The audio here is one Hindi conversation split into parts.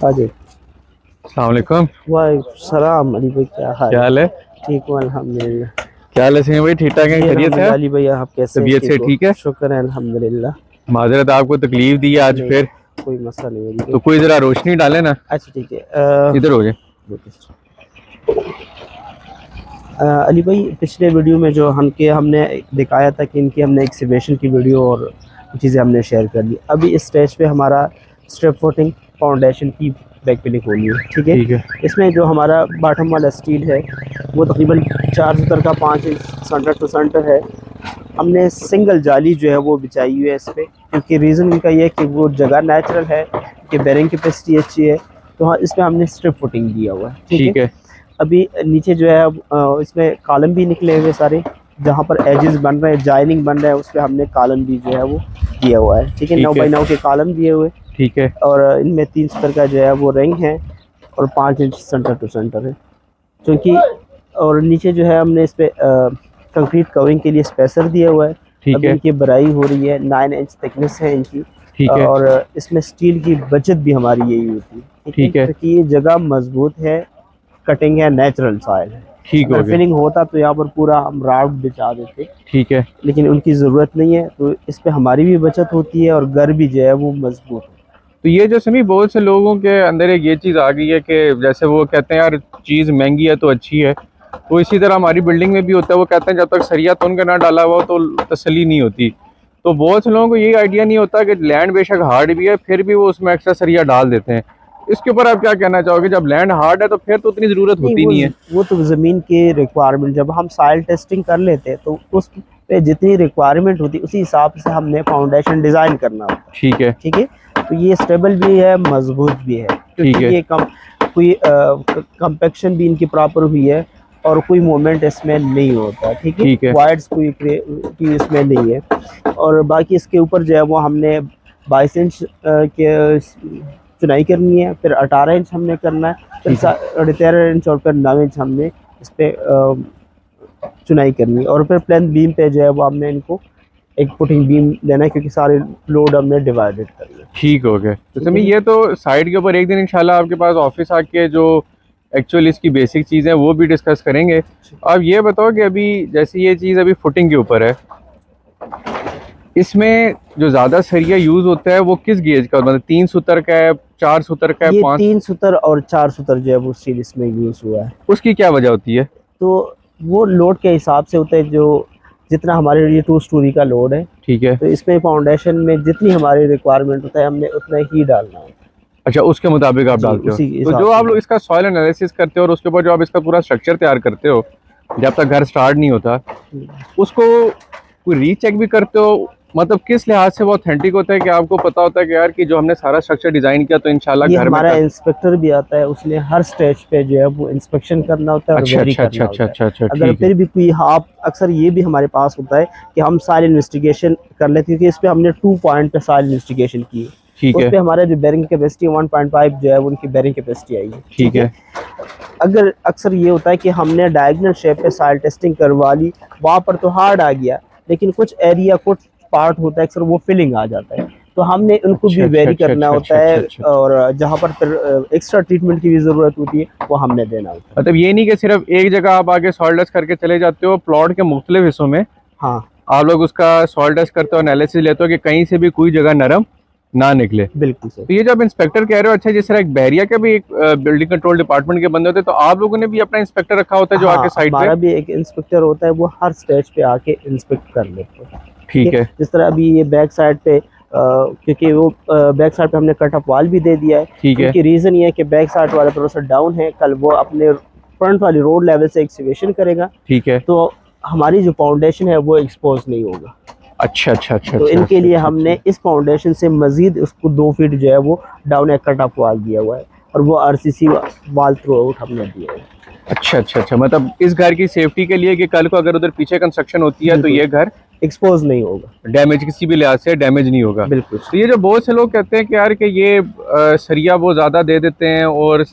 हाँ जी। अस्सलाम वालेकुम। वालेकुम सलाम अली भाई, क्या हाल क्या है? हाल है? ठीक हूँ अल्हम्दुलिल्लाह। क्या हाल है सिंह भाई, ठीक ठाक है? जी खैरियत है? अल्हम्दुलिल्लाह अली भाई, आप कैसे हैं? तबीयत ठीक से हो? ठीक है? शुक्र है अल्हम्दुलिल्लाह। माजरत आपको तकलीफ दी है आज नहीं, फिर। कोई मसला नहीं है अली तो भाई। कोई जरा रोशनी डाले ना। अच्छा ठीक है। इधर हो जाए। अली भाई, पिछले वीडियो में जो हमने दिखाया था कि इनकी हमने एक्सीबिशन की वीडियो और चीज़ें हमने शेयर कर ली। अभी इस स्टेज पे हमारा स्ट्रिप फुटिंग फाउंडेशन की बैक फिलिंग होनी है, ठीक है। ठीक है। इसमें जो हमारा बॉटम वाला स्टील है वो तकरीबन 4 मीटर का 5 इंच सेंटर टू सेंटर है। हमने सिंगल जाली जो है वो बिछाई हुई है इस पर, क्योंकि रीज़न इनका ये है कि वो जगह नेचुरल है, कि बेरिंग कैपेसिटी अच्छी है। तो हाँ, इसमें हमने स्ट्रिप फुटिंग दिया हुआ है, ठीक है। ठीक है। अभी नीचे जो है इसमें कॉलम भी निकले हुए सारे, जहाँ पर एजेस बन रहे हैं, जॉइनिंग बन रहा है, उस पर हमने कॉलम भी जो है वो दिया हुआ है, ठीक है। नौ ठीक है। बाई नौ के कॉलम दिए हुए, ठीक है। और इनमें 3 स्तर का जो है वो रिंग है, और 5 इंच सेंटर टू सेंटर है, क्योंकि। और नीचे जो है हमने इस पर कंक्रीट कवरिंग के लिए स्पेसर दिया हुआ है। ठीक अब है। इनकी बराई हो रही है, 9 इंच थिकनेस है इनकी। ठीक है। और इसमें स्टील की बचत भी हमारी यही होती है, ठीक है, ठीक है। क्योंकि ये जगह मजबूत है, कटिंग है, नेचुरल सॉइल है। ठीक अगर हो गया। फिलिंग होता तो यहाँ पर पूरा हम राउट बिछा देते, ठीक है। लेकिन उनकी ज़रूरत नहीं है, तो इस पे हमारी भी बचत होती है और घर भी जो है वो मजबूत है। तो ये जो सभी बहुत से लोगों के अंदर एक ये चीज़ आ गई है कि जैसे वो कहते हैं यार चीज़ महंगी है तो अच्छी है। तो इसी तरह हमारी बिल्डिंग में भी होता है, वो कहते हैं जब तक सरिया तुन का ना डाला हुआ तो तसल्ली नहीं होती। तो बहुत से लोगों को यही आइडिया नहीं होता कि लैंड बेशक हार्ड भी है फिर भी वो उसमें एक्स्ट्रा सरिया डाल देते हैं। इसके ऊपर आप क्या कहना चाहोगे? जब लैंड हार्ड है तो फिर तो उतनी ज़रूरत नहीं, होती नहीं है। वो तो ज़मीन की रिक्वायरमेंट, जब हम सॉइल टेस्टिंग कर लेते हैं तो उस पे जितनी रिक्वायरमेंट होती है उसी हिसाब से हमने फाउंडेशन डिज़ाइन करना होता है, ठीक है। ठीक है। तो ये स्टेबल भी है, मजबूत भी है, ठीक क्योंकि है। ये कोई कंपेक्शन भी इनकी प्रॉपर हुई है, और कोई मोमेंट इसमें नहीं होता, ठीक है। ठीक है। वाइड्स कोई इसमें नहीं है। और बाकी इसके ऊपर जो है वो हमने 22 इंच के चुनाई करनी है, फिर 18 इंच हमने करना है, फिर ठीक है। 13.5 इंच, और फिर 9 इंच हमने इस पर चुनाई करनी है, और फिर प्लेन बीम पे जो है वो हमने इनको एक पुटिंग बीम देना है, क्योंकि सारे लोड हमने डिवाइडेड करना है, ठीक हो गया। तो ठीक है समी जी। ये तो साइड के ऊपर एक दिन इंशाल्लाह आपके पास ऑफिस आके जो एक्चुअली इसकी बेसिक चीज़ें वो भी डिस्कस करेंगे। आप ये बताओ कि अभी जैसे ये चीज़ अभी फुटिंग के ऊपर है, इसमें जो ज़्यादा सरिया यूज़ होता है वो किस गेज का, मतलब 3 सूत्र का है, 4 सूत्र का है, ये 5? 3 सूतर और 4 सूतर जो है वो स्टील इसमें यूज़ हुआ है। उसकी क्या वजह होती है? तो वो लोड के हिसाब से होता है, जो जितना हमारे लिए 2 स्टोरी का लोड है, ठीक है। तो इसमें फाउंडेशन में जितनी हमारी रिक्वायरमेंट होता है हमने उतना ही डालना होता अच्छा, उसके मुताबिक आप है जी, डालते हो। उसी के तो हिसाब जो से आप लोग इसका सॉइल एनालिसिस करते हो और उसके ऊपर जो आप इसका पूरा स्ट्रक्चर तैयार करते हो जब तक घर स्टार्ट नहीं होता, उसको कोई रीचेक भी करते हो? मतलब किस लिहाज से वो ऑथेंटिक होता है कि आपको पता होता है कि यार कि जो हमने सारा स्ट्रक्चर डिजाइन किया तो इंशाल्लाह ये घर में हमारा कर। इंस्पेक्टर भी आता है, उसने हर स्टेज पे जो है वो इंस्पेक्शन करना होता है और अच्छा वेरी अच्छा अच्छा करना अच्छा होता है। अच्छा अच्छा, अगर ठीक है। फिर भी कोई, हाँ, अक्सर ये भी हमारे पास होता है कि हम साइल इन्वेस्टिगेशन कर लेते हैं, क्योंकि इस पे हमने 2 पॉइंट पे साइल इन्वेस्टिगेशन की है। ठीक उस है। पे हमारा जो बैरिंग कैपेसिटी 1.5 जो है वो उनकी बैरिंग कैपेसिटी आई है, ठीक ठीक है। है। अगर अक्सर ये होता है कि हमने डायगोनल शेप पे साइल टेस्टिंग करवा ली, वहाँ पर तो हार्ड आ गया, लेकिन कुछ एरिया, कुछ पार्ट होता है अक्सर वो फिलिंग आ जाता है, तो हमने उनको अच्छा भी अच्छा वेरी अच्छा करना अच्छा होता अच्छा है, अच्छा अच्छा अच्छा। और जहाँ पर फिर एक्स्ट्रा ट्रीटमेंट की भी ज़रूरत होती है वो हमने देना होता है। मतलब ये नहीं कि सिर्फ एक जगह आप आके सॉइल टेस्ट करके चले जाते हो, प्लॉट के मुख्तलिफ हिस्सों में हाँ, आप लोग उसका सॉइल टेस्ट करते हो, एनालिसिस लेते हो कि कहीं से भी कोई जगह नरम ना निकले। बिल्कुल सर। तो ये जब इंस्पेक्टर कह रहे हो, अच्छा जिस तरह एक बैरिया के भी एक बिल्डिंग कंट्रोल डिपार्टमेंट के बंदे होते हैं, तो आप लोगों ने भी अपना इंस्पेक्टर रखा होता है जो आके हाँ, साइड पे? हमारा भी एक इंस्पेक्टर होता है, वो हर स्टेज पे आके इंस्पेक्ट कर लेते हैं, ठीक है। ठीक है। जिस तरह अभी ये बैक साइड पे, क्योंकि वो बैक साइड पे हमने कट ऑफ वाल भी दे दिया है, ठीक है। क्योंकि रीज़न ये है कि बैक साइड वाला थोड़ा सा डाउन है, कल वो अपने फ्रंट वाली रोड लेवल से एक्सीवेशन करेगा, ठीक है। तो हमारी जो फाउंडेशन है वो एक्सपोज नहीं होगा। अच्छा अच्छा अच्छा तो अच्छा इनके अच्छा लिए अच्छा अच्छा। हमने इस फाउंडेशन से मजीद उसको 2 फीट जो है वो डाउन एक कट ऑफ वाल दिया हुआ है, और वो आरसीसी वाल थ्रू आउट हमने दिया है। अच्छा अच्छा अच्छा, मतलब इस घर की सेफ्टी के लिए कि कल को अगर उधर पीछे कंस्ट्रक्शन होती है तो बिल्कुल ये घर एक्सपोज नहीं होगा। डैमेज, किसी भी लिहाज से डैमेज नहीं होगा। बिल्कुल। तो ये जो बहुत से लोग कहते हैं कि यार कि ये सरिया वो ज़्यादा दे देते हैं और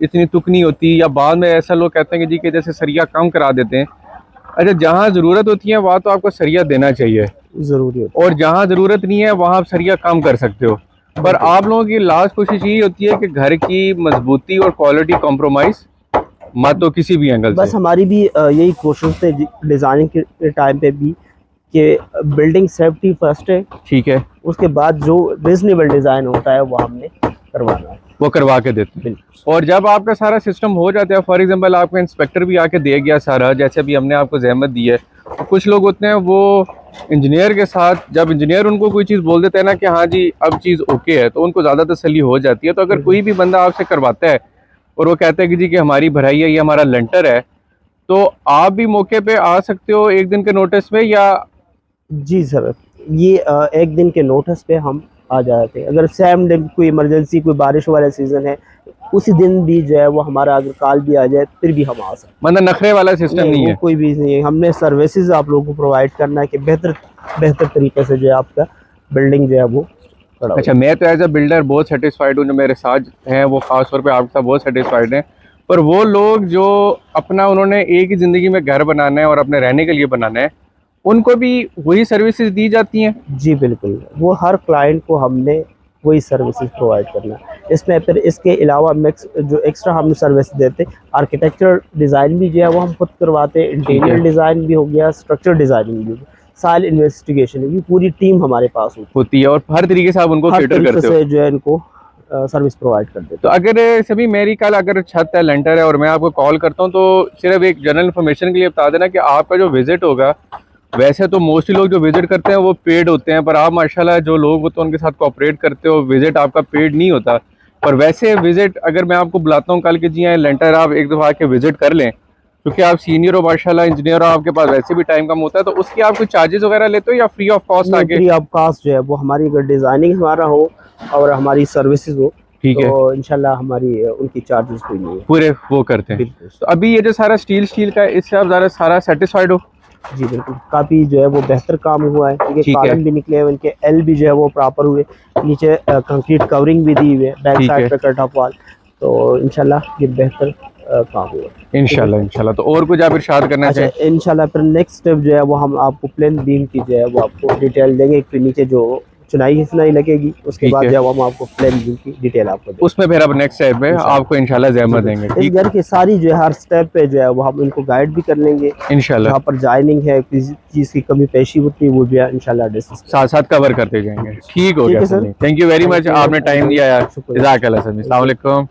इतनी तुक नहीं होती, या बाद में ऐसा लोग कहते हैं कि जी कि जैसे सरिया कम करा देते हैं। अच्छा, जहाँ ज़रूरत होती है वहाँ तो आपको सरिया देना चाहिए, ज़रूरी होता और जहाँ ज़रूरत नहीं है वहाँ आप सरिया कम कर सकते हो। पर आप लोगों की लास्ट कोशिश यही होती है कि घर की मजबूती और क्वालिटी कॉम्प्रोमाइज मत तो किसी भी एंगल बस से। हमारी भी यही कोशिश है डिज़ाइनिंग के टाइम पे भी कि बिल्डिंग सेफ्टी फर्स्ट है, ठीक है, उसके बाद जो रीजनेबल डिज़ाइन होता है वो हमने करवाना है। वो करवा के देते हैं। बिल्कुल। और जब आपका सारा सिस्टम हो जाता है, फॉर एग्जांपल आपका इंस्पेक्टर भी आके दे गया सारा, जैसे अभी हमने आपको जहमत दी है, तो कुछ लोग होते हैं वो इंजीनियर के साथ, जब इंजीनियर उनको कोई चीज़ बोल देते हैं ना कि हाँ जी अब चीज़ ओके है, तो उनको ज़्यादा तसल्ली हो जाती है। तो अगर कोई भी बंदा आपसे करवाता है और वो कहता है कि जी कि हमारी भराई है, ये हमारा लेंटर है, तो आप भी मौके पे आ सकते हो एक दिन के नोटिस पे, या जी सर, ये एक दिन के नोटिस पे हम आ जाते हैं। अगर सेम डे कोई इमरजेंसी, कोई बारिश वाला सीज़न है, उसी दिन भी जो है वो हमारा अगर कॉल भी आ जाए फिर भी हम आ सकते मतलब नखरे वाला हैं। सिस्टम नहीं, नहीं वो है? कोई भी नहीं है। हमने सर्विसेज आप लोगों को प्रोवाइड करना है कि बेहतर तरीके से जो है आपका बिल्डिंग जो है वो खड़ा हो। अच्छा, मैं तो एज अ बिल्डर बहुत सेटिस्फाइड हूँ, जो मेरे साथ हैं वो खास तौर पे आपके साथ बहुत सेटिस्फाइड हैं। पर वो लोग जो अपना उन्होंने एक ही ज़िंदगी में घर बनाना है और अपने रहने के लिए बनाना है, उनको भी वही सर्विसेज दी जाती हैं? जी बिल्कुल, वो हर क्लाइंट को हमने वही सर्विसेज प्रोवाइड करना है। इसमें फिर इसके अलावा मिक्स जो एक्स्ट्रा हम सर्विस देते, आर्किटेक्चर डिज़ाइन भी जो है वो हम खुद करवाते हैं, ठीक है, इंटीरियर डिज़ाइन भी हो गया, स्ट्रक्चर डिज़ाइनिंग भी हो गया, साइल इन्वेस्टिगेशन भी, पूरी टीम हमारे पास होती होती है, और हर तरीके से आप उनको है। हर कैटर तरीके करते हो। से जो है इनको सर्विस प्रोवाइड कर देते तो अगर सभी मेरी कल अगर छत है, लेंटर है, और मैं आपको कॉल करता हूँ, तो सिर्फ एक जनरल इन्फॉर्मेशन के लिए बता देना कि आपका जो विजिट होगा, वैसे तो मोस्टली लोग जो विजिट करते हैं वो पेड होते हैं, पर आप माशाल्लाह जो लोग होते हैं उनके साथ कोऑपरेट करते हो, विजिट आपका पेड नहीं होता। पर वैसे विजिट अगर मैं आपको बुलाता हूँ कल के, जी हाँ लेंटर, आप एक दफ़ा आके विजिट कर लें, क्योंकि आप सीनियर हो माशाल्लाह, इंजीनियर हो, आपके पास वैसे भी टाइम कम होता है, तो उसकी आप कुछ चार्जेस वगैरह लेते हो या फ्री ऑफ कॉस्ट हैं। आके? फ्री ऑफ कॉस्ट जो है वो हमारी, अगर डिज़ाइनिंग हमारा हो और हमारी सर्विसेज हो ठीक है, तो इंशाल्लाह हमारी उनकी चार्जेस कोई नहीं है। पूरे वो करते हैं। बिल्कुल। तो अभी ये जो सारा स्टील का है, इससे आप ज़्यादा सारा सेटिस्फाइड हो? जी बिल्कुल, काफ़ी जो है वो बेहतर काम हुआ है, क्योंकि ठीक है, कॉलम भी निकले हैं उनके, एल भी जो है वो प्रॉपर हुए, नीचे कंक्रीट कवरिंग भी दी हुई है, बैक ठीक साइड है, पे कट ऑफ वॉल, तो इंशाल्लाह ये बेहतर काम हुआ। ठीक है। इंशाल्लाह इंशाल्लाह। तो और कुछ आप इरशाद करना अच्छा, चाहें? इंशाल्लाह फिर नेक्स्ट स्टेप जो है वो हम आपको प्लेन बीम की जो है वो आपको डिटेल देंगे, फिर नीचे जो चुनाई लगेगी उसके ठीक बाद है, जो है वो हम आपको प्लेन बीम की डिटेल आपको देंगे उसमें फिर अब नेक्स्ट स्टेप में इंशाल्लाह। आपको इंशाल्लाह जी ज़हमत देंगे, बिल्कुल, इस ठीक? घर की सारी जो है हर स्टेप पे जो है वो हम इनको गाइड भी कर लेंगे, इंशाल्लाह जहाँ पर जॉइनिंग है, किसी चीज़ की कमी पेशी होती है वो भी इंशाल्लाह डिस्कस साथ साथ कवर करते जाएंगे। ठीक हो ठीक गया है sir, sir. Thank you very thank much, you, आपने टाइम दिया यार। शुक्रिया। जज़ाकल्लाह सर, थैंक अस्सलाम यू। वालेकुम।